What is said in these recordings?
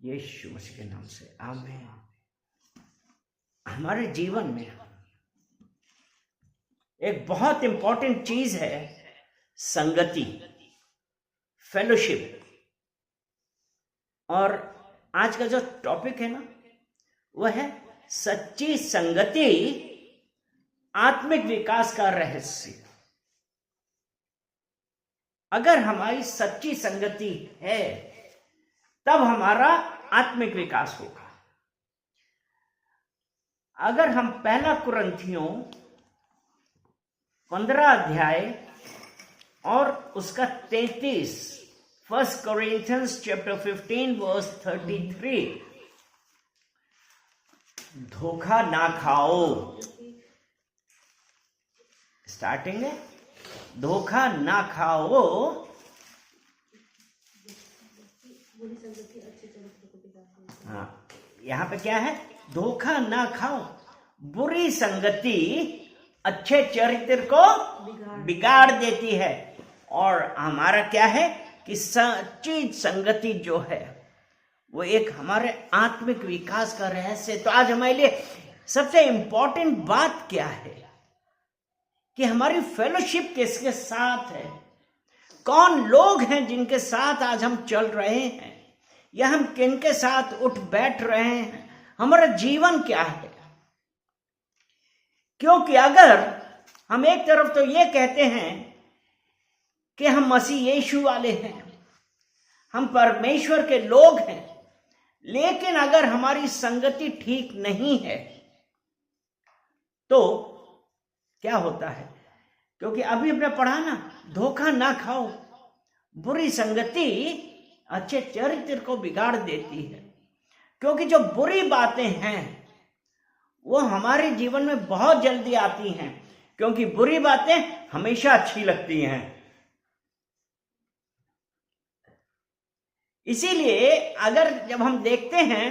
यीशु मसीह के नाम से आमीन। हमारे जीवन में एक बहुत इंपॉर्टेंट चीज है संगति, फेलोशिप। और आज का जो टॉपिक है ना, वह है सच्ची संगति, आत्मिक विकास का रहस्य। अगर हमारी सच्ची संगति है तब हमारा आत्मिक विकास होगा। अगर हम पहला कुरिन्थियों 15 अध्याय और उसका 33, 1 Corinthians chapter 15 verse 33, धोखा ना खाओ, स्टार्टिंग है, धोखा ना खाओ, हाँ, यहां पे क्या है? धोखा ना खाओ, बुरी संगति अच्छे चरित्र को बिगाड़ देती है। और हमारा क्या है कि सच्ची संगति जो है वो एक हमारे आत्मिक विकास का रहस्य। तो आज हमारे लिए सबसे इंपॉर्टेंट बात क्या है कि हमारी फेलोशिप किसके साथ है, कौन लोग हैं जिनके साथ आज हम चल रहे हैं, या हम किनके साथ उठ बैठ रहे हैं, हमारा जीवन क्या है। क्योंकि अगर हम एक तरफ तो ये कहते हैं कि हम मसीह यीशु वाले हैं, हम परमेश्वर के लोग हैं, लेकिन अगर हमारी संगति ठीक नहीं है तो क्या होता है? क्योंकि अभी हमने पढ़ा ना, धोखा ना खाओ, बुरी संगति अच्छे चरित्र को बिगाड़ देती है। क्योंकि जो बुरी बातें हैं वो हमारे जीवन में बहुत जल्दी आती हैं, क्योंकि बुरी बातें हमेशा अच्छी लगती हैं। इसीलिए अगर जब हम देखते हैं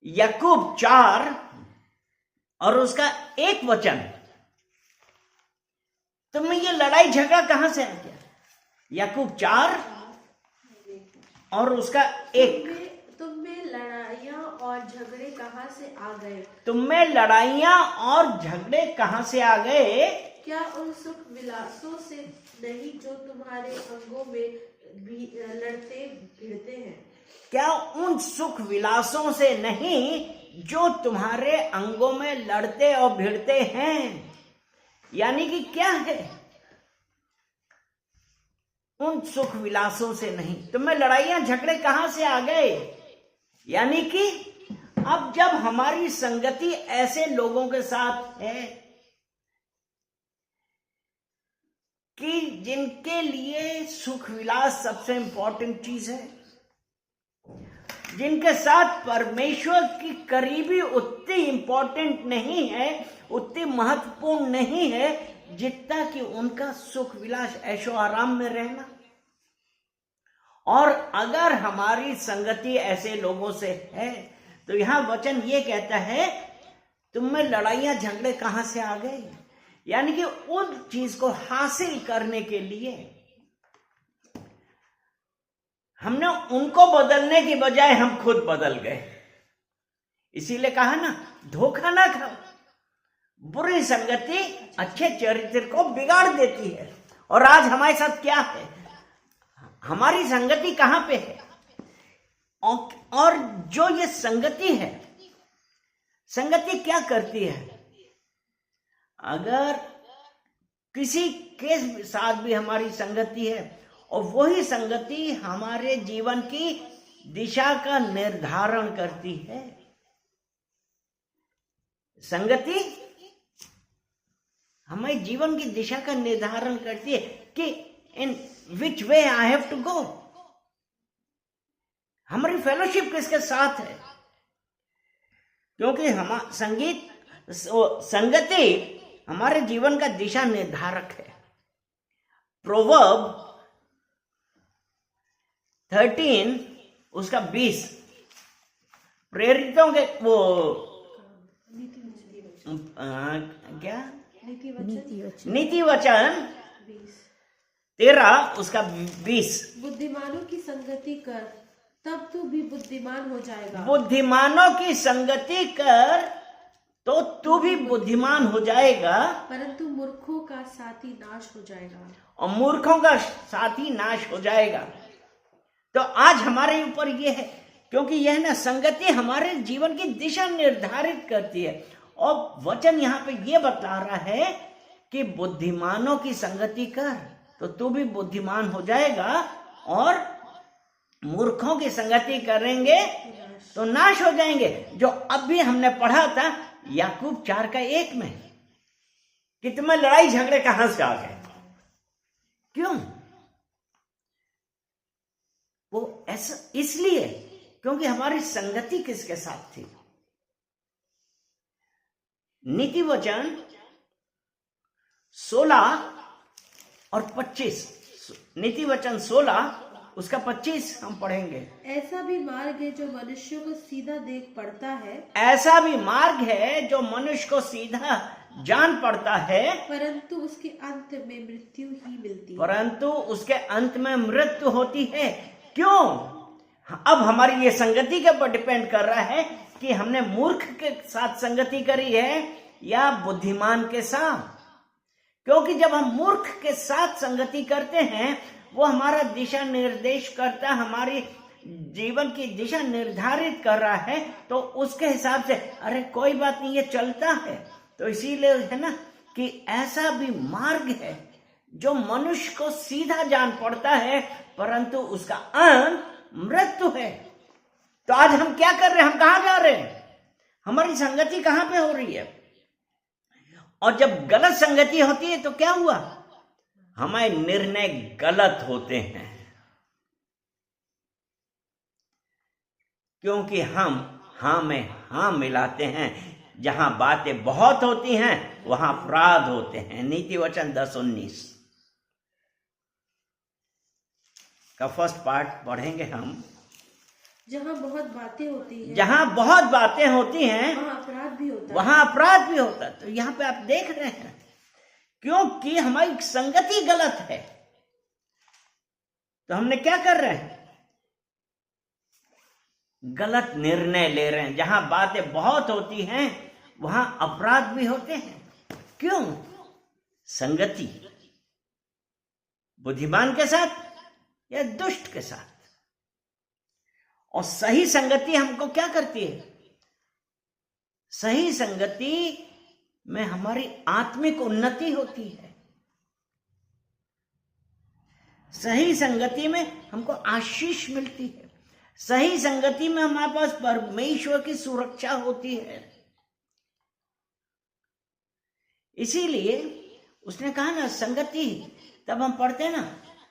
याकूब 4 और उसका 1 वचन, तो मैं ये लड़ाई झगड़ा कहां से आ गया? याकूब 4 और उसका 1, तुम में लड़ाइयाँ और झगड़े कहाँ से आ गए? तुम में लड़ाइयाँ और झगड़े कहाँ से आ गए? क्या उन सुख विलासों से नहीं जो तुम्हारे अंगों में भी लड़ते भिड़ते हैं? क्या उन सुख विलासों से नहीं जो तुम्हारे अंगों में लड़ते और भिड़ते हैं? यानी कि क्या है? उन सुख विलासों से नहीं। तुम्हें लड़ाइयां झगड़े कहां से आ गए? यानी कि अब जब हमारी संगति ऐसे लोगों के साथ है कि जिनके लिए सुख विलास सबसे इंपॉर्टेंट चीज है, जिनके साथ परमेश्वर की करीबी उतनी इंपॉर्टेंट नहीं है, उतनी महत्वपूर्ण नहीं है जितना कि उनका सुख विलास ऐशो आराम में रहना। और अगर हमारी संगति ऐसे लोगों से है तो यहां वचन ये कहता है, तुम में लड़ाइयां झगड़े कहां से आ गए? यानी कि उन चीज को हासिल करने के लिए हमने उनको बदलने की बजाय हम खुद बदल गए। इसीलिए कहा ना, धोखा ना खाओ, बुरी संगति अच्छे चरित्र को बिगाड़ देती है। और आज हमारे साथ क्या है? हमारी संगति कहां पे है? और जो ये संगति है, संगति क्या करती है? अगर किसी के साथ भी हमारी संगति है और वही संगति हमारे जीवन की दिशा का निर्धारण करती है। संगति हमारे जीवन की दिशा का निर्धारण करती है कि इन विच वे आई हैव टू गो। हमारी फेलोशिप किसके साथ है? क्योंकि संगति हमारे जीवन का दिशा निर्धारक है। प्रोवर्ब 13 उसका 20, प्रेरितों के वो क्या नीति वचन 13 उसका 20, बुद्धिमानों की संगति कर, तब तू भी बुद्धिमान हो जाएगा। बुद्धिमानों की संगति कर तो तू भी बुद्धिमान हो जाएगा, परंतु मूर्खों का साथी नाश हो जाएगा। और मूर्खों का साथी नाश हो जाएगा। तो आज हमारे ऊपर यह है, क्योंकि यह ना संगति हमारे जीवन की दिशा निर्धारित करती है। और वचन यहाँ पे ये बता रहा है कि बुद्धिमानों की संगति कर तो तू भी बुद्धिमान हो जाएगा, और मूर्खों की संगति करेंगे तो नाश हो जाएंगे। जो अभी हमने पढ़ा था याकूब 4:1 में कि तुम्हें लड़ाई झगड़े कहां से आ गए, क्यों? वो ऐसा इसलिए क्योंकि हमारी संगति किसके साथ थी। नीति वचन 16 और 25, नीति वचन 16 उसका 25 हम पढ़ेंगे। ऐसा भी मार्ग है जो मनुष्य को सीधा देख पड़ता है, ऐसा भी मार्ग है जो मनुष्य को सीधा जान पड़ता है, परंतु उसके अंत में मृत्यु ही मिलती है। परंतु उसके अंत में मृत्यु होती है। क्यों? अब हमारी ये संगति के ऊपर डिपेंड कर रहा है कि हमने मूर्ख के साथ संगति करी है या बुद्धिमान के साथ। क्योंकि जब हम मूर्ख के साथ संगति करते हैं, वो हमारा दिशा निर्देश करता, हमारी जीवन की दिशा निर्धारित कर रहा है, तो उसके हिसाब से अरे कोई बात नहीं, ये चलता है। तो इसीलिए है ना कि ऐसा भी मार्ग है जो मनुष्य को सीधा जान पड़ता है, परंतु उसका अंत मृत्यु है। तो आज हम क्या कर रहे हैं? हम कहां जा रहे हैं? हमारी संगति कहां पे हो रही है? और जब गलत संगति होती है तो क्या हुआ? हमारे निर्णय गलत होते हैं, क्योंकि हम हाँ में हाँ मिलाते हैं। जहां बातें बहुत होती हैं वहां अपराध होते हैं। नीति वचन 10:19 का फर्स्ट पार्ट पढ़ेंगे हम। जहाँ बहुत बातें होती हैं, जहां बहुत बातें होती हैं वहाँ अपराध भी होता है। वहां अपराध भी होता है। तो यहाँ पे आप देख रहे हैं, क्योंकि हमारी संगति गलत है, तो हमने क्या कर रहे हैं? गलत निर्णय ले रहे हैं। जहां बातें बहुत होती हैं वहां अपराध भी होते हैं। क्यों? संगति बुद्धिमान के साथ या दुष्ट के साथ। और सही संगति हमको क्या करती है? सही संगति में हमारी आत्मिक उन्नति होती है। सही संगति में हमको आशीष मिलती है। सही संगति में हमारे पास परमेश्वर की सुरक्षा होती है। इसीलिए उसने कहा ना संगति, तब हम पढ़ते हैं ना,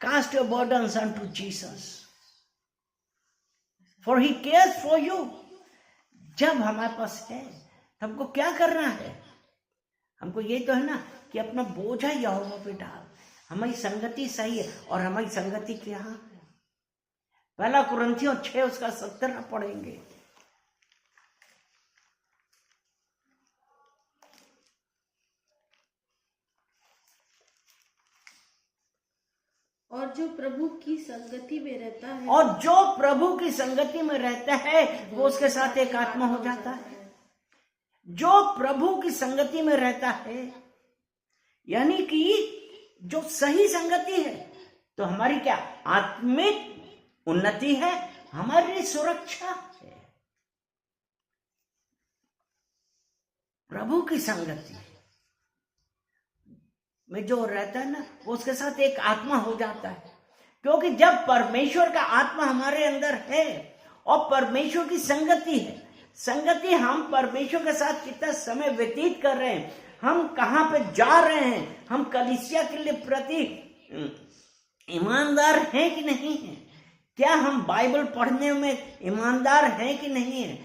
cast your burdens unto Jesus for he cares for you. जब हमारे पास है तो हमको क्या करना है? हमको ये तो है ना कि अपना बोझा यहोवा पे डाल। हमारी संगति सही है, और हमारी संगति क्या है? 1 कुरिन्थियों 6 उसका 17 पढ़ेंगे। और जो प्रभु की संगति में रहता है, और जो प्रभु की संगति में रहता है वो उसके साथ एक आत्मा हो जाता है। जो प्रभु की संगति में रहता है, यानी कि जो सही संगति है, तो हमारी क्या आत्मिक उन्नति है, हमारी सुरक्षा है। प्रभु की संगति में जो रहता है ना, वो उसके साथ एक आत्मा हो जाता है। क्योंकि जब परमेश्वर का आत्मा हमारे अंदर है और परमेश्वर की संगति है, संगति हम परमेश्वर के साथ कितना समय व्यतीत कर रहे हैं, हम कहां पे जा रहे हैं, हम कलीसिया के लिए प्रति ईमानदार हैं कि नहीं है, क्या हम बाइबल पढ़ने में ईमानदार हैं कि नहीं है,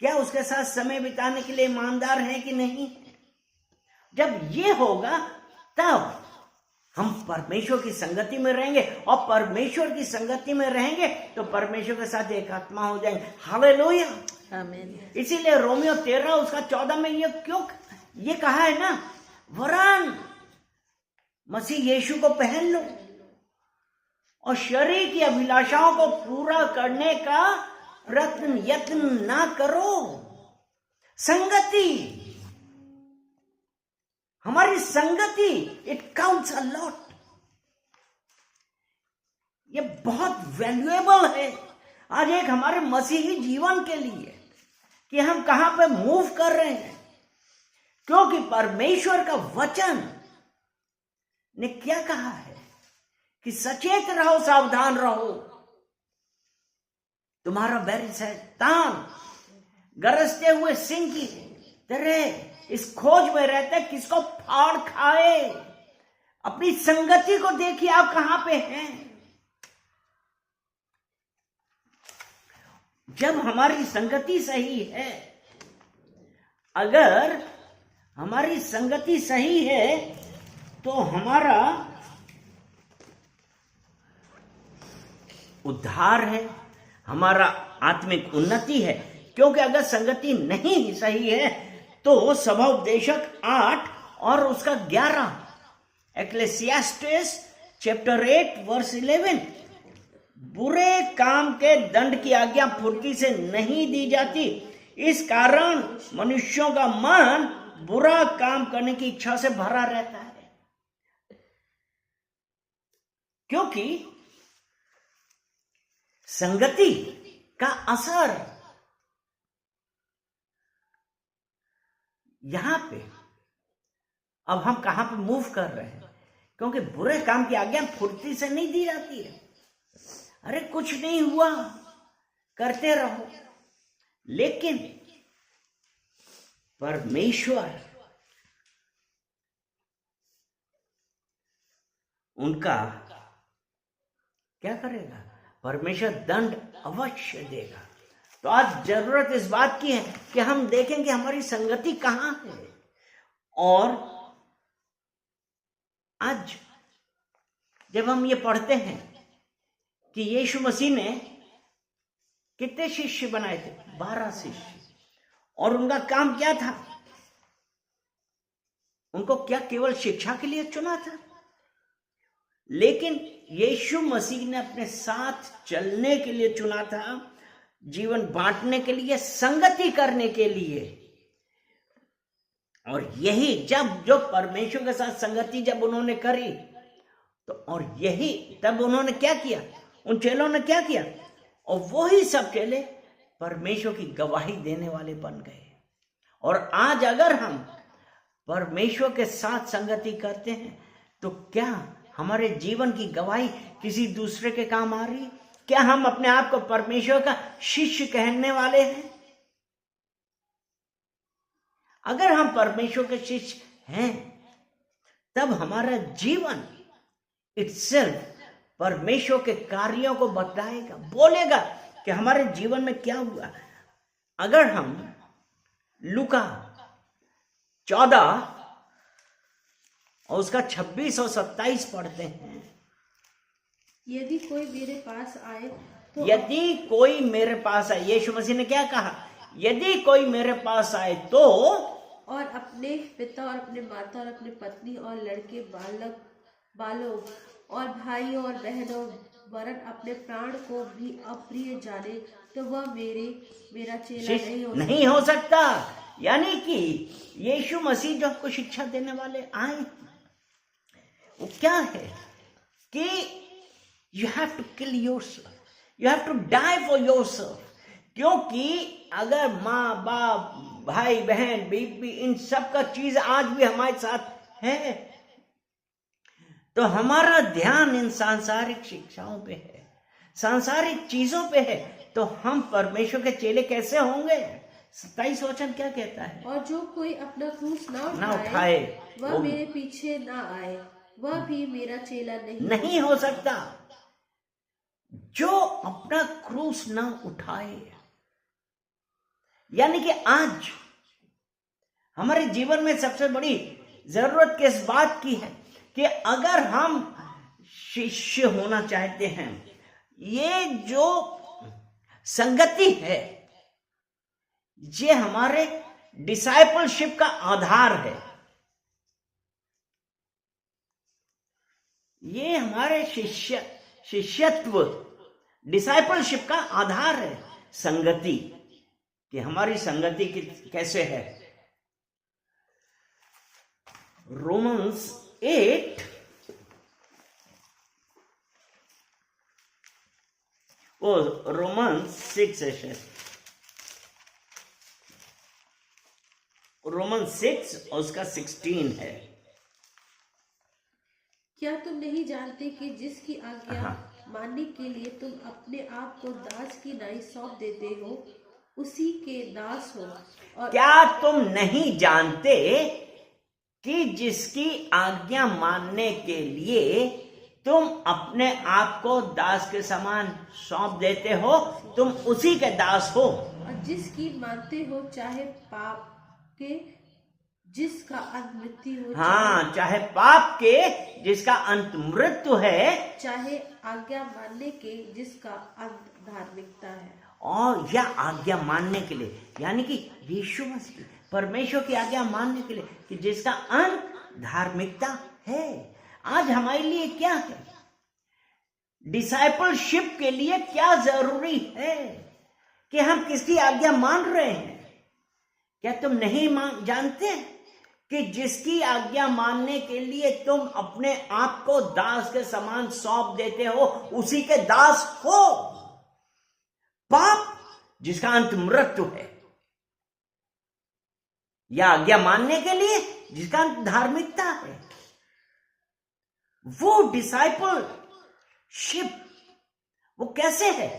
क्या उसके साथ समय बिताने के लिए ईमानदार हैं कि नहीं है। जब ये होगा तब हम परमेश्वर की संगति में रहेंगे, और परमेश्वर की संगति में रहेंगे तो परमेश्वर के साथ एक आत्मा हो जाएंगे। हालेलुया, आमीन। इसीलिए रोमियो 13 उसका 14 में ये क्यों ये कहा है ना, वरन मसीह यीशु को पहन लो और शरीर की अभिलाषाओं को पूरा करने का यत्न ना करो। संगति, हमारी संगति, इट काउंट्स अ लॉट। ये बहुत वैल्यूएबल है आज एक हमारे मसीही जीवन के लिए कि हम कहां पे मूव कर रहे हैं, क्योंकि परमेश्वर का वचन ने क्या कहा है कि सचेत रहो, सावधान रहो। तुम्हारा बैरी शैतान गरजते हुए सिंह की तरह इस खोज में रहता है किसको फाड़ खाए। अपनी संगति को देखिए, आप कहां पे हैं। जब हमारी संगति सही है, अगर हमारी संगति सही है तो हमारा उद्धार है, हमारा आत्मिक उन्नति है। क्योंकि अगर संगति नहीं सही है तो सभाउपदेशक 8 और उसका 11, एक्लेसियास्टेस चैप्टर 8 वर्स 11, बुरे काम के दंड की आज्ञा फुर्ती से नहीं दी जाती, इस कारण मनुष्यों का मन बुरा काम करने की इच्छा से भरा रहता है। क्योंकि संगति का असर यहां पे, अब हम कहां पे मूव कर रहे हैं, क्योंकि बुरे काम की आज्ञा फुर्ती से नहीं दी जाती है। अरे कुछ नहीं हुआ, करते रहो। लेकिन परमेश्वर उनका क्या करेगा? परमेश्वर दंड अवश्य देगा। तो आज जरूरत इस बात की है कि हम देखें कि हमारी संगति कहां है। और आज जब हम ये पढ़ते हैं कि यीशु मसीह ने कितने शिष्य बनाए थे? 12 शिष्य। और उनका काम क्या था? उनको क्या केवल शिक्षा के लिए चुना था? लेकिन यीशु मसीह ने अपने साथ चलने के लिए चुना था, जीवन बांटने के लिए, संगति करने के लिए। और यही जब जो परमेश्वर के साथ संगति जब उन्होंने करी तो, और यही तब उन्होंने क्या किया, उन चेलों ने क्या किया, और वही सब चेले परमेश्वर की गवाही देने वाले बन गए। और आज अगर हम परमेश्वर के साथ संगति करते हैं तो क्या हमारे जीवन की गवाही किसी दूसरे के काम आ रही है? क्या हम अपने आप को परमेश्वर का शिष्य कहने वाले हैं? अगर हम परमेश्वर के शिष्य हैं तब हमारा जीवन इटसेल्फ परमेश्वर के कार्यों को बताएगा, बोलेगा कि हमारे जीवन में क्या हुआ। अगर हम लूका 14 और उसका 26 और 27 पढ़ते हैं, यदि कोई मेरे पास आए तो यदि कोई मेरे पास आए, यीशु मसीह ने क्या कहा? यदि कोई मेरे पास आए तो, और अपने पिता और अपने माता और अपने पत्नी और लड़के बालों और भाई और बहनों वरन अपने प्राण को भी अप्रिय जाने तो वह मेरा चेला नहीं हो सकता। यानी कि यीशु मसीह जो आपको शिक्षा देने वाले आए, वो क्या है कि you have to kill yourself, you have to die for yourself. क्योंकि अगर माँ बाप, भाई बहन, बीबी, इन सब का चीज आज भी हमारे साथ है तो हमारा ध्यान इन सांसारिक शिक्षाओं पे है, सांसारिक चीजों पे है, तो हम परमेश्वर के चेले कैसे होंगे? 27 वचन क्या कहता है? और जो कोई अपना क्रूस ना उठाए वह मेरे पीछे ना आए, वह भी मेरा चेला नहीं हो सकता। जो अपना क्रूस ना उठाए, यानी कि आज हमारे जीवन में सबसे बड़ी जरूरत किस बात की है कि अगर हम शिष्य होना चाहते हैं, ये जो संगति है ये हमारे डिसाइपलशिप का आधार है। ये हमारे शिष्य शिष्यत्व, डिसाइपलशिप का आधार है संगति, कि हमारी संगति कैसे है। रोमन्स 8 वो रोमन्स 6 है, रोमन्स 6 और उसका 16 है। क्या तुम नहीं जानते कि जिसकी आज्ञा हाँ। मानने के लिए तुम अपने आप को दास की नाई सौंप देते हो, उसी के दास हो। और क्या तुम नहीं जानते कि जिसकी आज्ञा मानने के लिए तुम अपने आप को दास के समान सौंप देते हो, तुम उसी के दास हो। और जिसकी मानते हो, चाहे पाप के जिसका अंत मृत्यु हो, हाँ, चाहे पाप के जिसका अंत मृत्यु है, चाहे आज्ञा मानने के जिसका अंत धार्मिकता है। और यह आज्ञा मानने के लिए, यानी कि यीशु मसीह परमेश्वर की आज्ञा मानने के लिए, कि जिसका अंत धार्मिकता है। आज हमारे लिए क्या है? डिसाइपलशिप के लिए क्या जरूरी है कि हम किसकी आज्ञा मान रहे हैं? क्या तुम नहीं जानते कि जिसकी आज्ञा मानने के लिए तुम अपने आप को दास के समान सौंप देते हो, उसी के दास हो। पाप जिसका अंत मृत्यु है, या आज्ञा मानने के लिए जिसका अंत धार्मिकता है। वो डिसाइपलशिप वो कैसे है?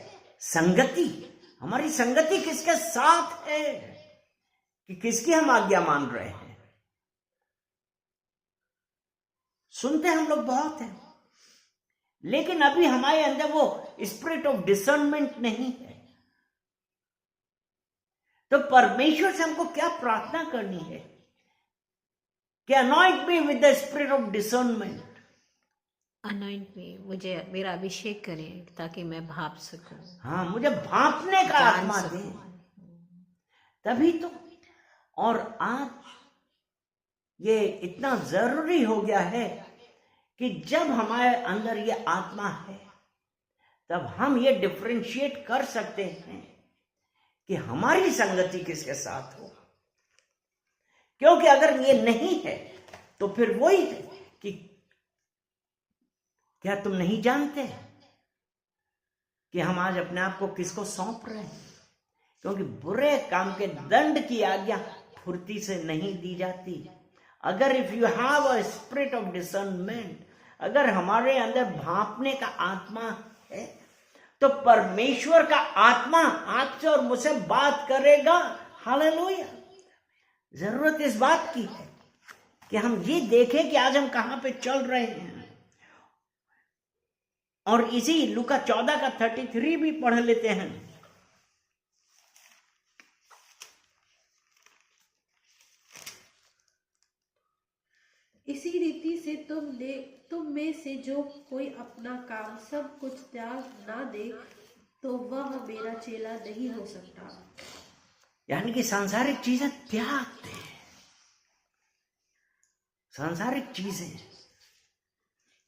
संगति, हमारी संगति किसके साथ है, कि किसकी हम आज्ञा मान रहे हैं। सुनते हम लोग बहुत हैं, लेकिन अभी हमारे अंदर वो स्पिरिट ऑफ डिसर्नमेंट नहीं है। तो परमेश्वर से हमको क्या प्रार्थना करनी है कि anoint me with the spirit of discernment. Anoint में मुझे मेरा अभिषेक करें ताकि मैं भाप सकूं। हाँ, मुझे भापने का जान आत्मा सकूं। दे, तभी तो। और आज ये इतना जरूरी हो गया है कि जब हमारे अंदर ये आत्मा है, तब हम ये डिफरेंशिएट कर सकते हैं कि हमारी संगति किसके साथ हो। क्योंकि अगर ये नहीं है तो फिर वही है कि क्या तुम नहीं जानते कि हम आज अपने आप को किसको सौंप रहे हैं? क्योंकि बुरे काम के दंड की आज्ञा फुर्ती से नहीं दी जाती। अगर if you have a spirit of discernment, अगर हमारे अंदर भांपने का आत्मा है, तो परमेश्वर का आत्मा आपसे और मुझसे बात करेगा। हालेलुया। जरूरत इस बात की है कि हम ये देखें कि आज हम कहां पे चल रहे हैं। और इसी लूका 14 का 33 भी पढ़ लेते हैं। इसी रीति से तुम में से जो कोई अपना काम सब कुछ त्याग ना दे, तो वह मेरा चेला नहीं हो सकता। यानी कि सांसारिक चीजें त्याग दे। सांसारिक चीजें,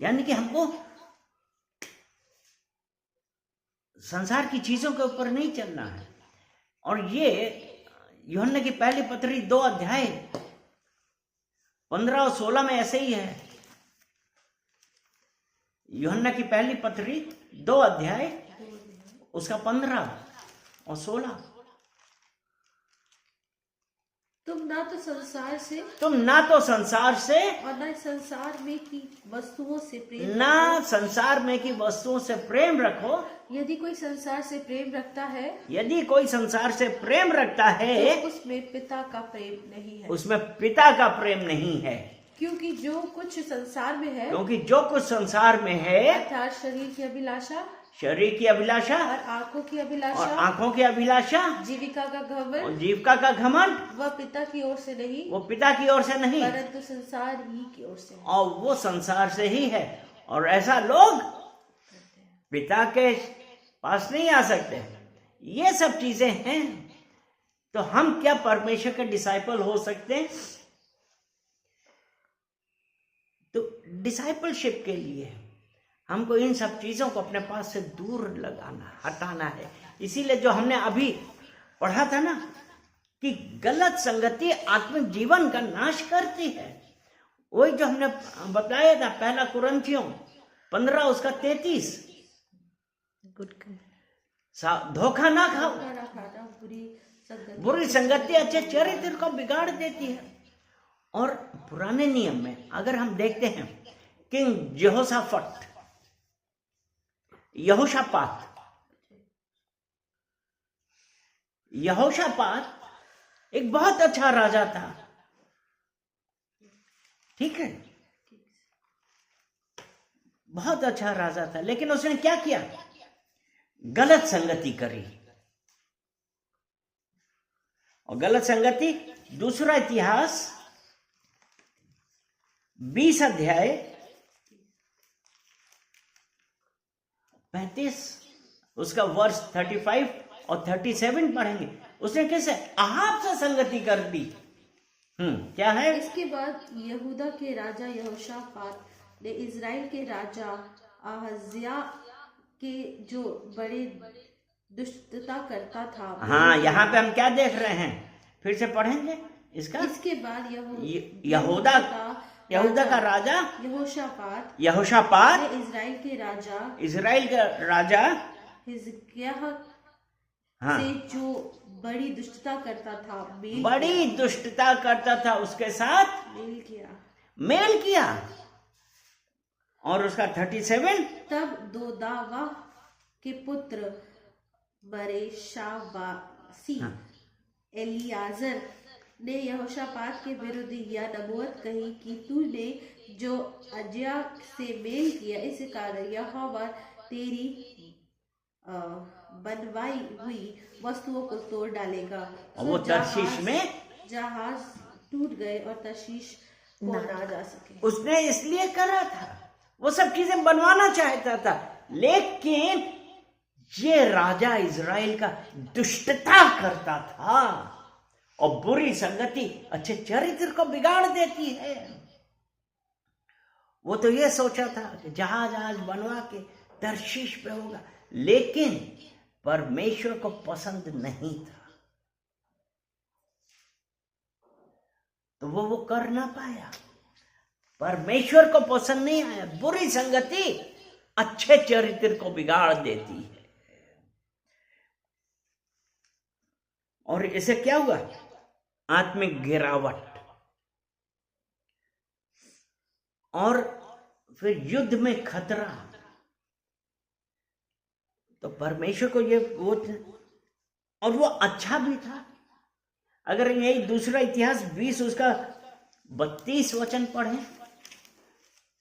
यानी कि हमको संसार की चीजों के ऊपर नहीं चलना है। और ये यूहन्ना की पहली पत्री 2 अध्याय 15 और 16 में ऐसे ही है। यूहन्ना की पहली पत्री 2 अध्याय उसका 15 और 16। तुम ना तो संसार से और न संसार में की वस्तुओं से प्रेम ना संसार में की वस्तुओं से प्रेम रखो। यदि कोई संसार से प्रेम रखता है, यदि कोई संसार से प्रेम रखता है, तो उसमें पिता का प्रेम नहीं है। उसमें पिता का प्रेम नहीं है। क्योंकि जो कुछ संसार में है, क्योंकि जो कुछ संसार में है, अर्थात शरीर की अभिलाषा, शरीर की अभिलाषा और आंखों की और अभिलाषा, आंखों की अभिलाषा, जीविका का और घमंड, जीविका का घमंड, वह पिता की ओर से नहीं, वो पिता की ओर से नहीं, परंतु संसार ही की ओर से है। और वो संसार से ही है। और ऐसा लोग पिता के पास नहीं आ सकते। ये सब चीजें हैं, तो हम क्या परमेश्वर के डिसाइपल हो सकते हैं? तो डिसाइपलशिप के लिए हमको इन सब चीजों को अपने पास से दूर लगाना, हटाना है। इसीलिए जो हमने अभी पढ़ा था ना कि गलत संगति आत्मिक जीवन का नाश करती है, वही जो हमने बताया था पहला कुरिन्थियों 15 उसका 33। गुड। धोखा ना खाओ, खाना खाना बुरी संगति अच्छे चरित्र को बिगाड़ देती है। और पुराने नियम में अगर हम देखते हैं किंग यहोशापात एक बहुत अच्छा राजा था, ठीक है, बहुत अच्छा राजा था, लेकिन उसने क्या किया? गलत संगति करी। और गलत संगति, दूसरा इतिहास 20 अध्याय 35 उसका वर्ष 35 और 37 पढ़ेंगे। उसने कैसे अहाब से संगति कर दी। क्या है? इसके बाद यहूदा के राजा यहोशापात ने इजराइल के राजा अहज्या के जो बड़े दुष्टता करता था। हाँ, यहाँ पे हम क्या देख रहे हैं, फिर से पढ़ेंगे इसका। इसके बाद यहूदा का राजा यहोशापात ने इजराइल के राजा हिजकिय्याह हाँ, से जो बड़ी दुष्टता करता था, बड़ी दुष्टता करता था, उसके साथ मेल किया। और उसका 37, तब दोदावा के पुत्र बरेशावासी एलियाजर ने यहोशापात के विरुद्ध यह नबूवत कही कि तूने जो अज्या से मेल किया, इस कारण यहोवा तेरी बनवाई हुई वस्तुओं को तोड़ डालेगा। और वो तर्शीश में जहाज टूट गए और तर्शीश को ना जा सके। उसने इसलिए करा था, वो सब चीजें बनवाना चाहता था, लेकिन ये राजा इजराइल का दुष्टता करता था। और बुरी संगति अच्छे चरित्र को बिगाड़ देती है। वो तो ये सोचा था कि जहाज आज बनवा के तर्शीश पे होगा, लेकिन परमेश्वर को पसंद नहीं था, तो वो कर ना पाया। परमेश्वर को पसंद नहीं आया। बुरी संगति अच्छे चरित्र को बिगाड़ देती है। और इसे क्या हुआ? आत्मिक गिरावट, और फिर युद्ध में खतरा। तो परमेश्वर को ये और वो अच्छा भी था। अगर यही दूसरा इतिहास 20 उसका 32 वचन पढ़े,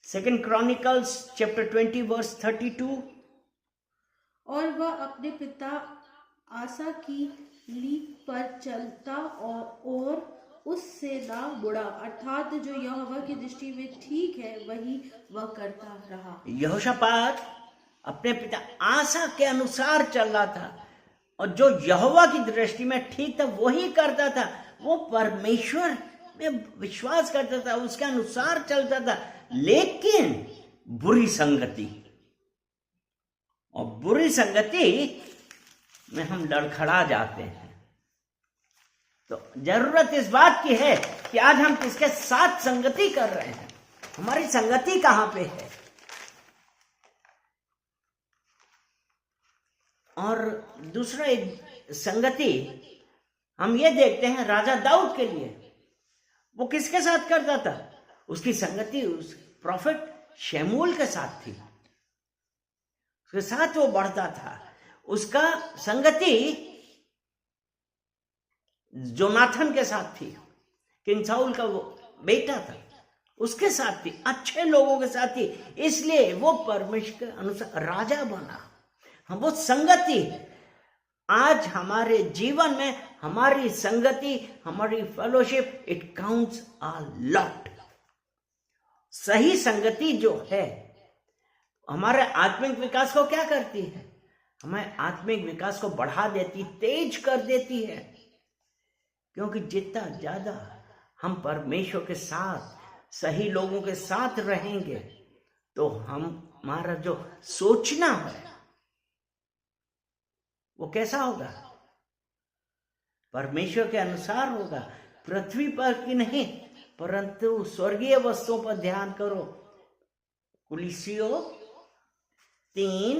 2 क्रॉनिकल्स चैप्टर 20 वर्स 32। और वह अपने पिता आसा की लीक पर चलता और उससे ना मुड़ा, अर्थात जो यहोवा की दृष्टि में ठीक है वही वह करता रहा। यहोशापात अपने पिता आसा के अनुसार चल रहा था, और जो यहोवा की दृष्टि में ठीक था वही करता था। वो परमेश्वर में विश्वास करता था, उसके अनुसार चलता था। लेकिन बुरी संगति, और बुरी संगति में हम लड़खड़ा जाते हैं। तो जरूरत इस बात की है कि आज हम किसके साथ संगति कर रहे हैं, हमारी संगति कहां पे है। और दूसरा एक संगति हम ये देखते हैं राजा दाऊद के लिए, वो किसके साथ करता था? उसकी संगति उस प्रॉफिट शमूएल के साथ थी, उसके साथ वो बढ़ता था। उसका संगति जोनाथन के साथ थी, किंग साउल का वो बेटा था, उसके साथ थी, अच्छे लोगों के साथ थी, इसलिए वो परमेश्वर के अनुसार राजा बना। हम वो संगति आज हमारे जीवन में, हमारी संगति, हमारी fellowship, it counts a lot. सही संगति जो है हमारे आत्मिक विकास को क्या करती है? हमारे आत्मिक विकास को बढ़ा देती, तेज कर देती है। क्योंकि जितना ज्यादा हम परमेश्वर के साथ, सही लोगों के साथ रहेंगे, तो हम हमारा जो सोचना है वो कैसा होगा? परमेश्वर के अनुसार होगा, पृथ्वी पर की नहीं परंतु स्वर्गीय वस्तुओं पर ध्यान करो। कुलिसियों 3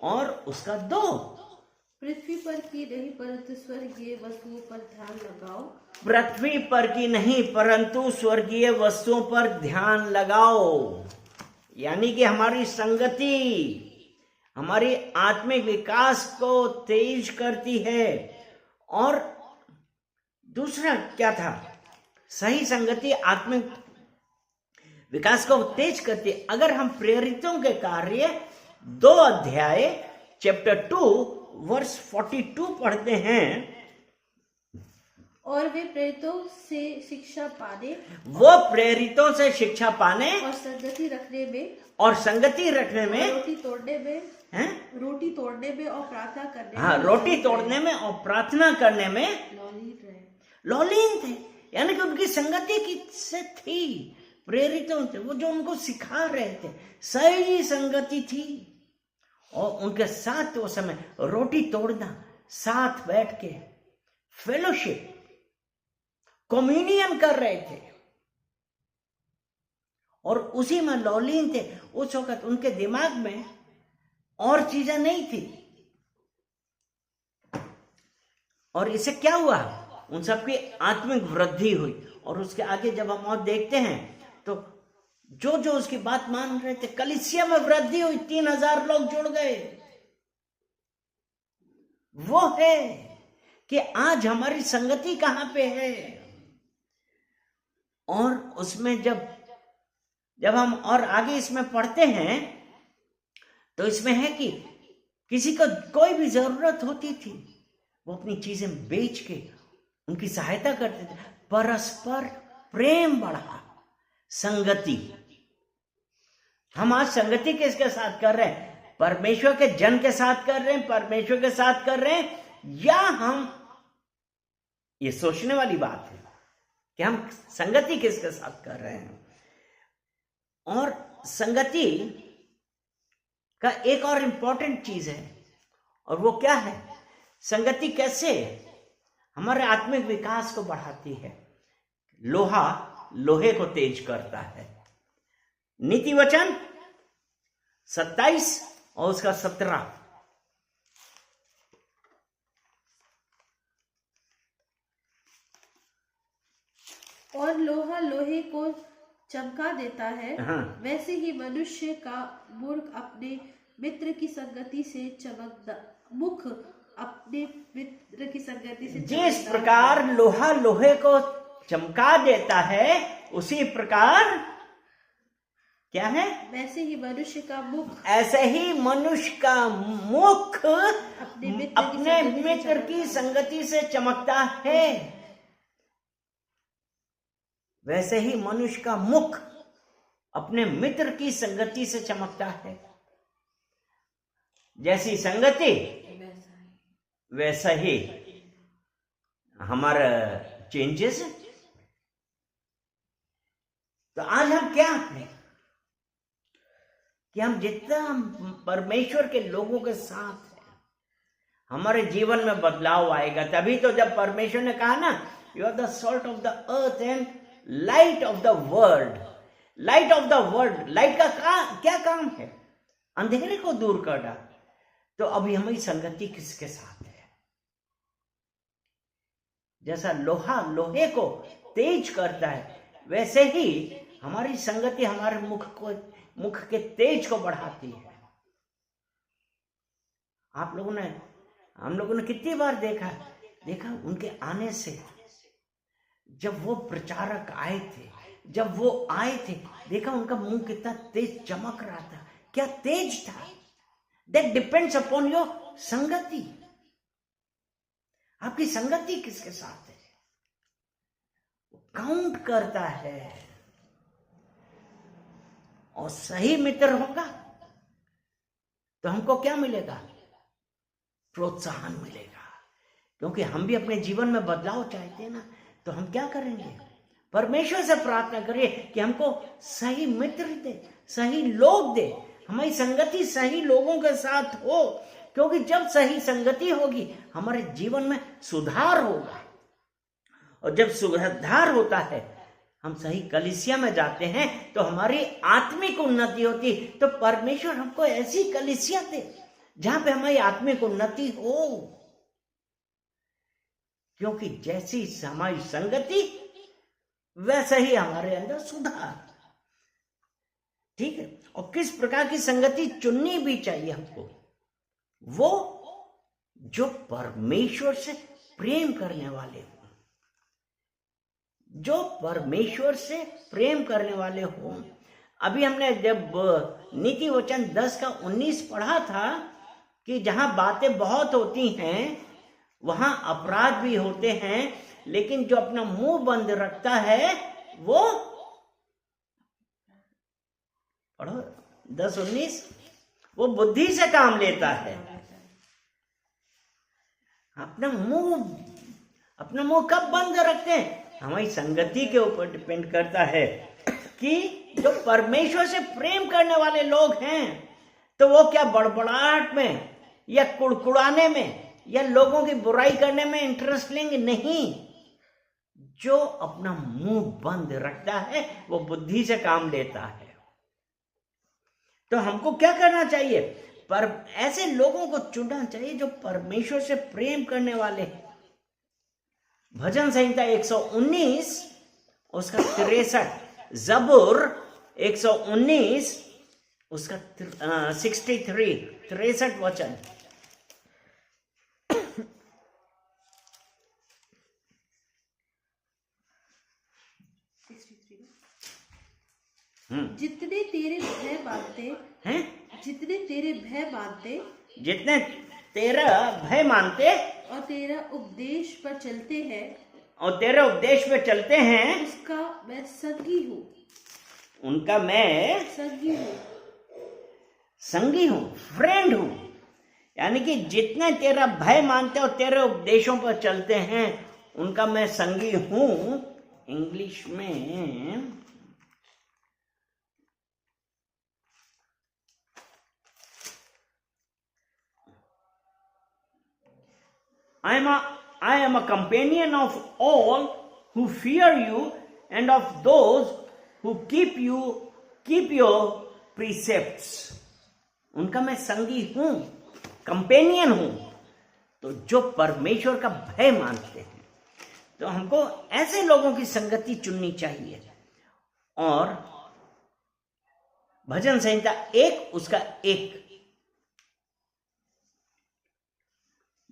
और उसका 2। पृथ्वी पर की नहीं परंतु स्वर्गीय वस्तुओं पर ध्यान लगाओ। पृथ्वी पर की नहीं परंतु स्वर्गीय वस्तुओं पर ध्यान लगाओ। यानी कि हमारी संगति हमारी आत्मिक विकास को तेज करती है। और दूसरा क्या था? सही संगति आत्मिक विकास को तेज करती है। अगर हम प्रेरितों के कार्य 2 अध्याय चैप्टर 2 वर्स 42 पढ़ते हैं, और वे प्रेरितों से शिक्षा पाने, वो प्रेरितों से शिक्षा पाने और संगति रखने में, और संगति रखने में, रोटी तोड़ने में, हैं? रोटी तोड़ने में और प्रार्थना करने हाँ, में, रोटी तोड़ने में और प्रार्थना करने में लौलीन रहे। लौलीन थे। यानी कि उनकी संगति किससे थी? प्रेरितों थे, वो जो उनको सिखा रहे थे, सही संगति थी। और उनके साथ वो समय रोटी तोड़ना, साथ बैठ के फेलोशिप, कम्युनियन कर रहे थे और उसी में लौलीन थे। उस वक्त उनके दिमाग में और चीजें नहीं थी। और इससे क्या हुआ? उन सबकी आत्मिक वृद्धि हुई। और उसके आगे जब हम और देखते हैं तो जो जो उसकी बात मान रहे थे, कलीसिया में वृद्धि हुई, 3000 लोग जुड़ गए। वो है कि आज हमारी संगति कहां पे है। और उसमें जब हम और आगे इसमें पढ़ते हैं तो इसमें है कि किसी को कोई भी जरूरत होती थी, वो अपनी चीजें बेच के उनकी सहायता करते थे। परस्पर प्रेम बढ़ा, संगति। हम आज संगति किसके साथ कर रहे हैं? परमेश्वर के जन के साथ कर रहे हैं, परमेश्वर के साथ कर रहे हैं, या हम, ये सोचने वाली बात है कि हम संगति किसके साथ कर रहे हैं। और संगति का एक और इंपॉर्टेंट चीज है, और वो क्या है? संगति कैसे हमारे आत्मिक विकास को बढ़ाती है। लोहा लोहे को तेज करता है। नीति वचन 27 और उसका 17। और लोहा लोहे को चमका देता है, हाँ। वैसे ही मनुष्य का मूर्ख अपने मित्र की संगति से मुख अपने मित्र की संगति से जिस प्रकार लोहा लोहे को चमका देता है, उसी प्रकार क्या है? वैसे ही मनुष्य का मुख, ऐसे ही मनुष्य का मुख अपने मित्र की संगति से चमकता है। वैसे ही मनुष्य का मुख अपने मित्र की संगति से चमकता है। जैसी संगति वैसा ही हमारा चेंजेस। तो आज हम क्या हैं कि हम जितना परमेश्वर के लोगों के साथ हैं, हमारे जीवन में बदलाव आएगा। तभी तो जब परमेश्वर ने कहा ना, you are the salt of the earth and light of the world. Light of the world, light का क्या काम है? अंधेरे को दूर करना। तो अभी हमारी संगति किसके साथ है? जैसा लोहा लोहे को तेज करता है, वैसे ही हमारी संगति हमारे मुख के तेज को बढ़ाती है। हम लोगों ने कितनी बार देखा उनके आने से, जब वो प्रचारक आए थे, जब वो आए थे, देखा उनका मुंह कितना तेज चमक रहा था। क्या तेज था? दैट डिपेंड्स अपॉन योर संगति। आपकी संगति किसके साथ है, काउंट करता है। और सही मित्र होगा तो हमको क्या मिलेगा? प्रोत्साहन मिलेगा। क्योंकि हम भी अपने जीवन में बदलाव चाहते हैं ना, तो हम क्या करेंगे? परमेश्वर से प्रार्थना करिए कि हमको सही मित्र दे, सही लोग दे, हमारी संगति सही लोगों के साथ हो, क्योंकि जब सही संगति होगी हमारे जीवन में सुधार होगा, और जब सुधार होता है, हम सही कलीसिया में जाते हैं तो हमारी आत्मिक उन्नति होती। तो परमेश्वर हमको ऐसी कलीसिया दे जहां पे हमारी आत्मिक उन्नति हो, क्योंकि जैसी हमारी संगति वैसा ही हमारे अंदर सुधार। ठीक है, और किस प्रकार की संगति चुननी भी चाहिए हमको, वो जो परमेश्वर से प्रेम करने वाले हो, जो परमेश्वर से प्रेम करने वाले हो। अभी हमने जब नीति वचन 10 का 19 पढ़ा था कि जहां बातें बहुत होती हैं वहां अपराध भी होते हैं, लेकिन जो अपना मुंह बंद रखता है वो, पढ़ो 10:19, वो बुद्धि से काम लेता है। अपना मुंह कब बंद रखते हैं? हमारी संगति के ऊपर डिपेंड करता है कि जो परमेश्वर से प्रेम करने वाले लोग हैं तो वो क्या बड़बड़ाहट में या कुड़कुड़ाने में या लोगों की बुराई करने में इंटरेस्ट लेंगे? नहीं, जो अपना मुंह बंद रखता है वो बुद्धि से काम लेता है। तो हमको क्या करना चाहिए? पर ऐसे लोगों को चुनना चाहिए जो परमेश्वर से प्रेम करने वाले हैं। भजन संहिता 119 उसका 63, जबूर 119 उसका 63 वचन। जितने तेरे भय मानते हैं, जितने तेरे भय मानते, जितने तेरा भय मानते और तेरा उपदेश पर चलते हैं, और तेरे उपदेश पे चलते हैं, उसका मैं संगी हूँ, उनका मैं संगी हूँ, संगी हूँ, फ्रेंड हूँ। यानी कि जितने तेरा भय मानते और तेरे उपदेशों पर चलते हैं उनका मैं संगी हूँ। इंग्लिश में I am a companion of all who fear you and of those who keep your precepts. उनका मैं संगी हूं, कंपेनियन हूं। तो जो परमेश्वर का भय मानते हैं, तो हमको ऐसे लोगों की संगति चुननी चाहिए। और भजन संहिता 1 उसका 1,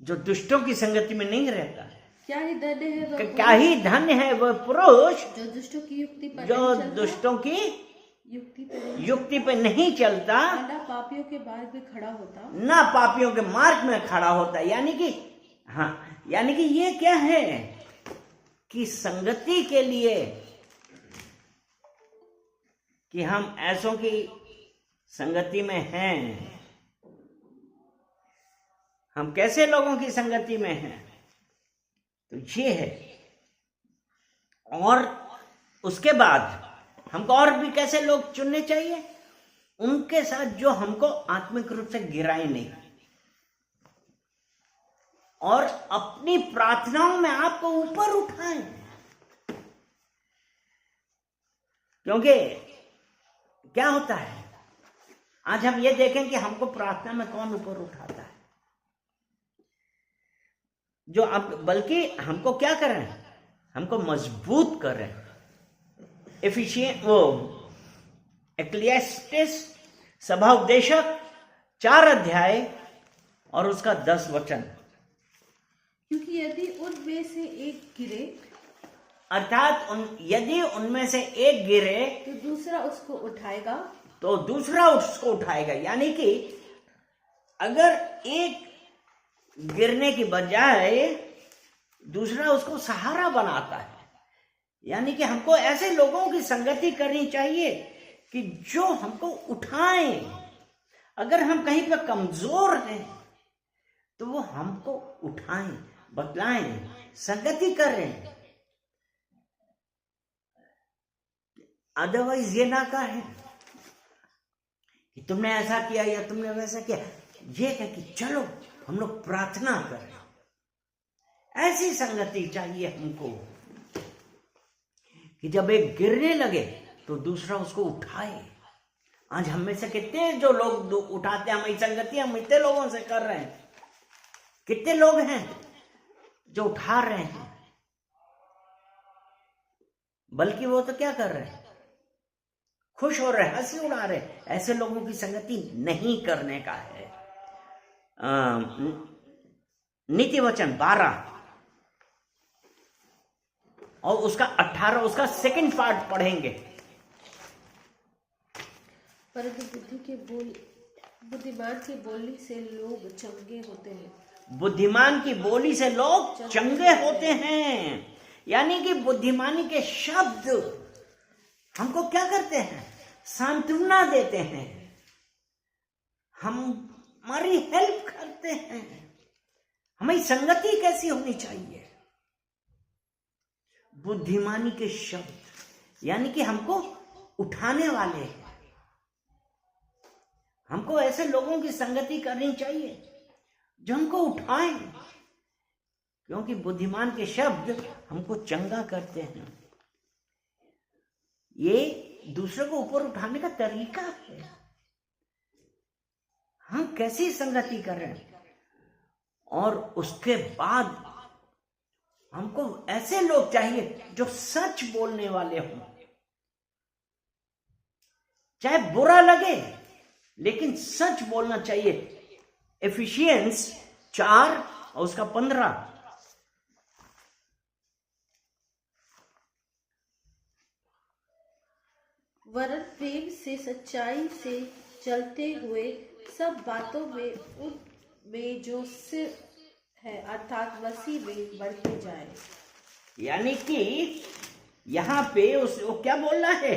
जो दुष्टों की संगति में नहीं रहता, क्या ही धन्य है वह, क्या ही धन्य है वह पुरुष जो दुष्टों की युक्ति पर जो नहीं चलता, दुष्टों की युक्ति पे नहीं चलता, ना पापियों के मार्ग में खड़ा होता, ना पापियों के मार्ग में खड़ा होता। यानी कि ये क्या है कि संगति के लिए कि हम ऐसों की संगति में हैं, हम कैसे लोगों की संगति में हैं, तो ये है। और उसके बाद हमको और भी कैसे लोग चुनने चाहिए? उनके साथ जो हमको आत्मिक रूप से गिराए नहीं और अपनी प्रार्थनाओं में आपको ऊपर उठाएं। क्योंकि क्या होता है, आज हम ये देखें कि हमको प्रार्थना में कौन ऊपर उठाता है, जो आप, बल्कि हमको क्या कर रहे हैं, हमको मजबूत कर रहे हैं। एक्लियस्टिस सभा उपदेशक 4 अध्याय और उसका 10 वचन। क्योंकि यदि उनमें से एक गिरे, अर्थात यदि उनमें से एक गिरे तो दूसरा उसको उठाएगा, तो दूसरा उसको उठाएगा। यानी कि अगर एक गिरने की बजाय दूसरा उसको सहारा बनाता है। यानी कि हमको ऐसे लोगों की संगति करनी चाहिए कि जो हमको उठाएं। अगर हम कहीं पर कमजोर हैं तो वो हमको उठाएं, बतलाएं, संगति करें। अदरवाइज ये ना कहे कि तुमने ऐसा किया या तुमने वैसा किया, ये कहे कि चलो हम लोग प्रार्थना करें। ऐसी संगति चाहिए हमको कि जब एक गिरने लगे तो दूसरा उसको उठाए। आज हम में से कितने जो लोग उठाते हैं, हमारी संगति हम इतने लोगों से कर रहे हैं, कितने लोग हैं जो उठा रहे हैं, बल्कि वो तो क्या कर रहे हैं, खुश हो रहे हैं, हंसी उड़ा रहे हैं। ऐसे लोगों की संगति नहीं करने का है। नीति वचन 12 और उसका 18, उसका सेकंड पार्ट पढ़ेंगे। परंतु बुद्धिमान की बोली से लोग चंगे होते हैं। बुद्धिमान की बोली से लोग चंगे होते हैं, यानी कि बुद्धिमानी के शब्द हमको क्या करते हैं, सांत्वना देते हैं, हमारी हेल्प करते हैं। हमारी संगति कैसी होनी चाहिए, बुद्धिमानी के शब्द, यानी कि हमको उठाने वाले हैं। हमको ऐसे लोगों की संगति करनी चाहिए जो हमको उठाएं, क्योंकि बुद्धिमान के शब्द हमको चंगा करते हैं। ये दूसरे को ऊपर उठाने का तरीका है। हम कैसी संगति कर रहे हैं, और उसके बाद हमको ऐसे लोग चाहिए जो सच बोलने वाले हों, चाहे बुरा लगे लेकिन सच बोलना चाहिए। एफिशिएंस 4 और उसका 15। वरन प्रेम से सच्चाई से चलते हुए सब बातों में उनमें जो सिर है अर्थात मसीह में बढ़ते जाए। यानी कि यहां पे वो क्या बोल रहा है,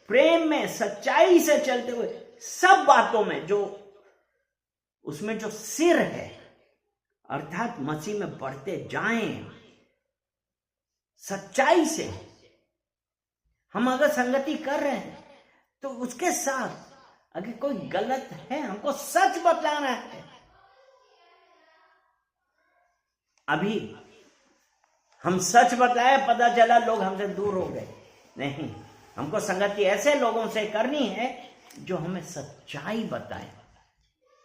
प्रेम में सच्चाई से चलते हुए सब बातों में जो उसमें जो सिर है अर्थात मसीह में बढ़ते जाएं। सच्चाई से हम अगर संगति कर रहे हैं तो उसके साथ अगर कोई गलत है हमको सच बताना है। अभी हम सच बताए, पता चला लोग हमसे दूर हो गए, नहीं, हमको संगति ऐसे लोगों से करनी है जो हमें सच्चाई बताए।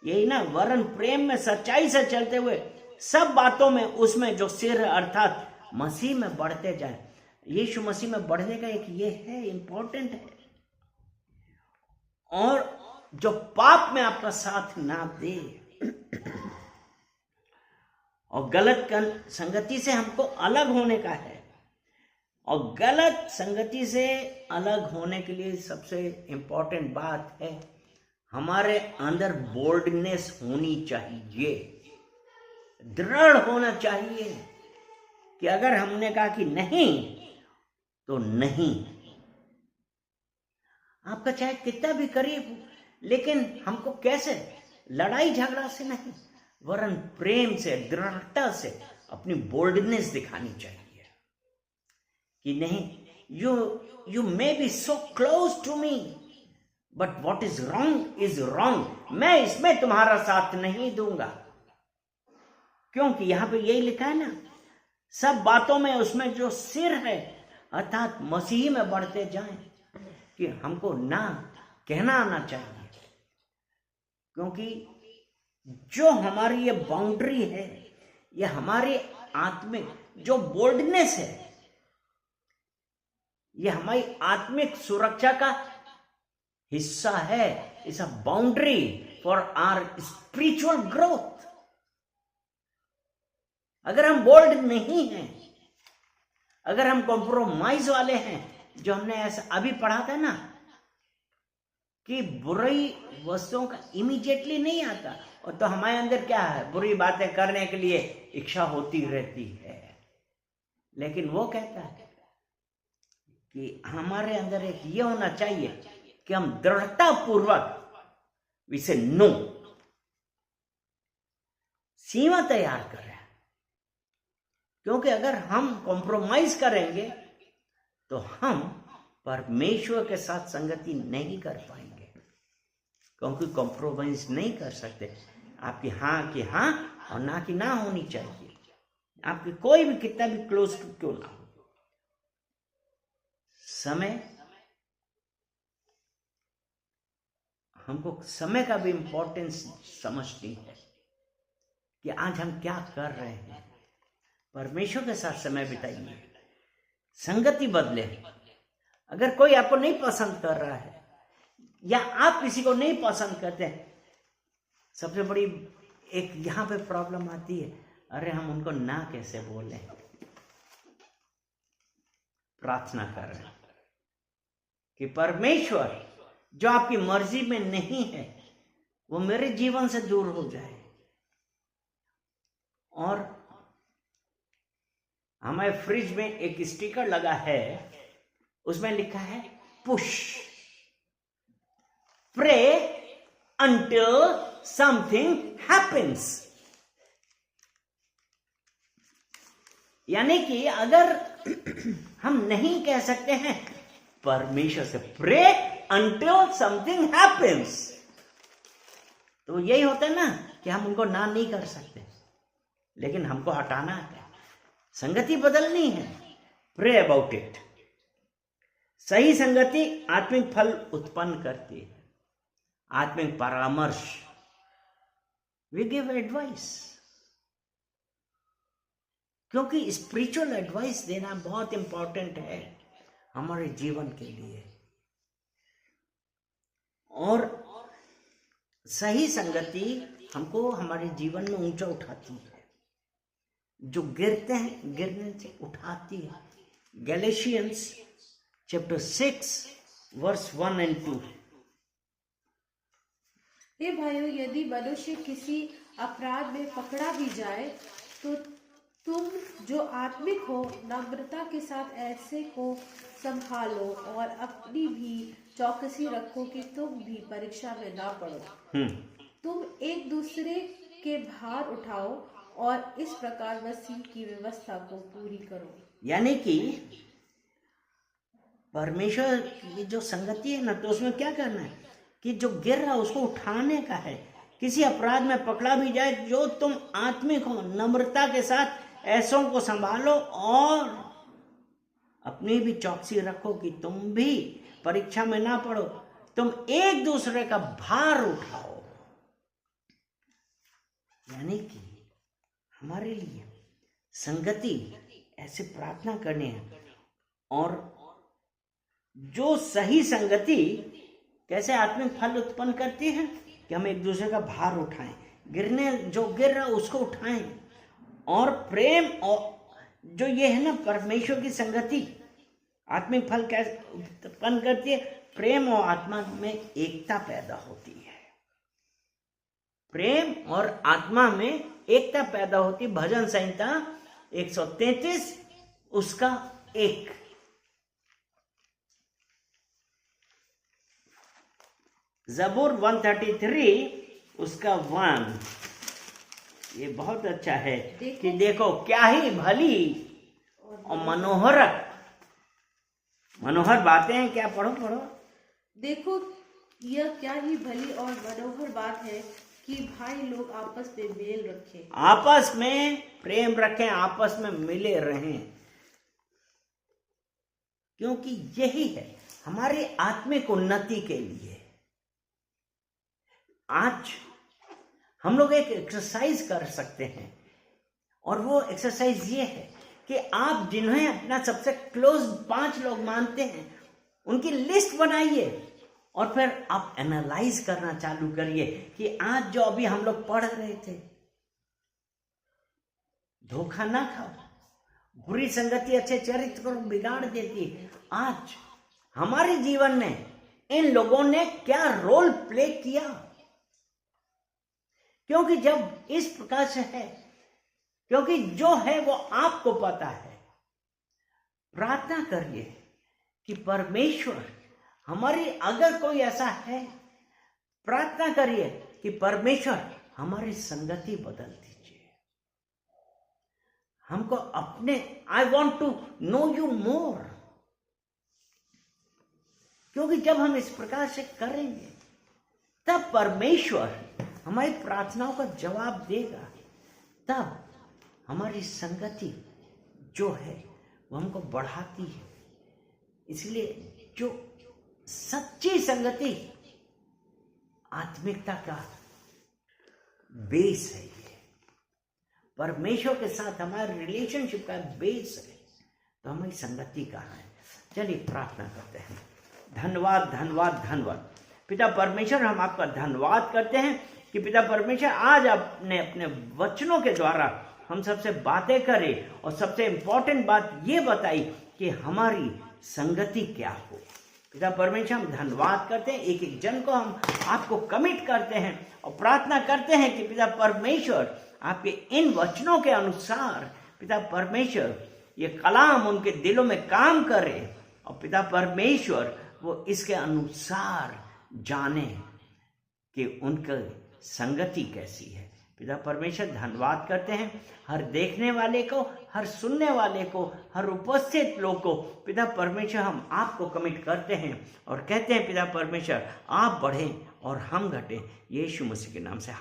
यही ना, वरन प्रेम में सच्चाई से चलते हुए सब बातों में उसमें जो सिर अर्थात मसीह में बढ़ते जाए। यीशु मसीह में बढ़ने का एक ये है, इंपॉर्टेंट है। और जो पाप में आपका साथ ना दे, और गलत संगति से हमको अलग होने का है। और गलत संगति से अलग होने के लिए सबसे इंपॉर्टेंट बात है, हमारे अंदर बोल्डनेस होनी चाहिए, दृढ़ होना चाहिए कि अगर हमने कहा कि नहीं तो नहीं। आपका चाहे कितना भी करीब हो, लेकिन हमको कैसे, लड़ाई झगड़ा से नहीं, वरन प्रेम से, दृढ़ता से अपनी बोल्डनेस दिखानी चाहिए कि नहीं, you may be so close to me but what is wrong, मैं इसमें तुम्हारा साथ नहीं दूंगा। क्योंकि यहां पे यही लिखा है ना, सब बातों में उसमें जो सिर है अर्थात मसीह में बढ़ते जाएं, कि हमको ना कहना आना चाहिए। क्योंकि जो हमारी ये बाउंड्री है, ये हमारी आत्मिक जो बोल्डनेस है, ये हमारी आत्मिक सुरक्षा का हिस्सा है। It's a boundary for our spiritual growth. अगर हम बोल्ड नहीं हैं, अगर हम कॉम्प्रोमाइज वाले हैं, जो हमने ऐसा अभी पढ़ा था ना कि बुरी वस्तुओं का इमीडिएटली नहीं आता, और तो हमारे अंदर क्या है, बुरी बातें करने के लिए इच्छा होती रहती है। लेकिन वो कहता है कि हमारे अंदर एक ये होना चाहिए कि हम दृढ़ता पूर्वक इसे नो, सीमा तैयार कर रहे हैं। क्योंकि अगर हम कॉम्प्रोमाइज करेंगे तो हम परमेश्वर के साथ संगति नहीं कर पाएंगे, क्योंकि कॉम्प्रोमाइज नहीं कर सकते। आपकी हाँ की हाँ और ना की ना होनी चाहिए, आपकी कोई भी कितना भी क्लोज क्यों ना हो। समय, हमको समय का भी इंपॉर्टेंस समझती है कि आज हम क्या कर रहे हैं। परमेश्वर के साथ समय बिताइए, संगति बदले। अगर कोई आपको नहीं पसंद कर रहा है या आप किसी को नहीं पसंद करते, सबसे बड़ी एक यहां पे प्रॉब्लम आती है, अरे हम उनको ना कैसे बोलें। प्रार्थना कर रहे हैं कि परमेश्वर जो आपकी मर्जी में नहीं है वो मेरे जीवन से दूर हो जाए। और हमारे फ्रिज में एक स्टिकर लगा है, उसमें लिखा है push, pray until something happens। यानी कि अगर हम नहीं कह सकते हैं परमेश्वर से प्रे until something happens, तो यही होता है ना कि हम उनको ना नहीं कर सकते, लेकिन हमको हटाना है, संगति बदलनी है। Pray about it. सही संगति आत्मिक फल उत्पन्न करती है, आत्मिक परामर्श। वी गिव एडवाइस, क्योंकि स्पिरिचुअल एडवाइस देना बहुत इंपॉर्टेंट है हमारे जीवन के लिए। और सही संगति हमको हमारे जीवन में ऊंचा उठाती है, जो गिरते हैं गिरने से उठाती है। Galatians chapter 6 verse 1 and 2। हे भाइयों, यदि मनुष्य किसी अपराध में पकड़ा भी जाए तो तुम जो आत्मिक हो नम्रता के साथ ऐसे को संभालो और अपनी भी चौकसी रखो कि तुम भी परीक्षा में ना पड़ो। तुम एक दूसरे के भार उठाओ और इस प्रकार मसीह की व्यवस्था को पूरी करो। यानी कि परमेश्वर की जो संगति है ना, तो उसमें क्या करना है कि जो गिर रहा है उसको उठाने का है। किसी अपराध में पकड़ा भी जाए, जो तुम आत्मिक हो नम्रता के साथ ऐसों को संभालो और अपनी भी चौकसी रखो कि तुम भी परीक्षा में ना पड़ो। तुम एक दूसरे का भार उठाओ। यानी कि हमारे लिए संगति ऐसे प्रार्थना करनी है। और जो सही संगति कैसे आत्मिक फल उत्पन्न करती है कि हम एक दूसरे का भार उठाएं, जो गिर रहा उसको उठाएं। और प्रेम, और जो ये है ना परमेश्वर की संगति आत्मिक फल कैसे उत्पन्न करती है, प्रेम और आत्मा में एकता पैदा होती है। प्रेम और आत्मा में एकता पैदा होती। भजन संहिता 133 उसका 1। जबूर 133 उसका 1। ये बहुत अच्छा है कि देखो क्या ही भली और मनोहर बातें हैं। क्या पढ़ो देखो यह क्या ही भली और मनोहर बात है कि भाई लोग आपस में मेल रखें, आपस में प्रेम रखें, आपस में मिले रहें, क्योंकि यही है हमारी आत्मिक उन्नति के लिए। आज हम लोग एक एक्सरसाइज कर सकते हैं, और वो एक्सरसाइज ये है कि आप जिन्हें अपना सबसे क्लोज 5 लोग मानते हैं उनकी लिस्ट बनाइए और फिर आप एनालाइज करना चालू करिए कि आज जो अभी हम लोग पढ़ रहे थे, धोखा ना खाओ, बुरी संगति अच्छे चरित्र को बिगाड़ देती है। आज हमारे जीवन में इन लोगों ने क्या रोल प्ले किया, क्योंकि जब इस प्रकार से है, क्योंकि जो है वो आपको पता है। प्रार्थना करिए कि परमेश्वर हमारी, अगर कोई ऐसा है, प्रार्थना करिए कि परमेश्वर हमारी संगति बदल दीजिए। हमको अपने, I want to know you more. क्योंकि जब हम इस प्रकार से करेंगे तब परमेश्वर हमारी प्रार्थनाओं का जवाब देगा, तब हमारी संगति जो है वो हमको बढ़ाती है। इसलिए जो सच्ची संगति आत्मिकता का बेस है, ये परमेश्वर के साथ हमारे रिलेशनशिप का बेस है, तो हमारी संगति कहाँ है। चलिए प्रार्थना करते हैं। धन्यवाद धन्यवाद धन्यवाद पिता परमेश्वर, हम आपका धन्यवाद करते हैं कि पिता परमेश्वर आज आपने अपने वचनों के द्वारा हम सबसे बातें करें और सबसे इम्पोर्टेंट बात ये बताई कि हमारी संगति क्या हो। पिता परमेश्वर, हम धन्यवाद करते हैं, एक एक जन को हम आपको कमिट करते हैं और प्रार्थना करते हैं कि पिता परमेश्वर आपके इन वचनों के अनुसार पिता परमेश्वर ये कलाम उनके दिलों में काम करे और पिता परमेश्वर वो इसके अनुसार जाने कि उनकी संगति कैसी है। पिता परमेश्वर धन्यवाद करते हैं हर देखने वाले को, हर सुनने वाले को, हर उपस्थित लोग को पिता परमेश्वर हम आपको कमिट करते हैं और कहते हैं पिता परमेश्वर आप बढ़ें और हम घटें, यीशु मसीह के नाम से।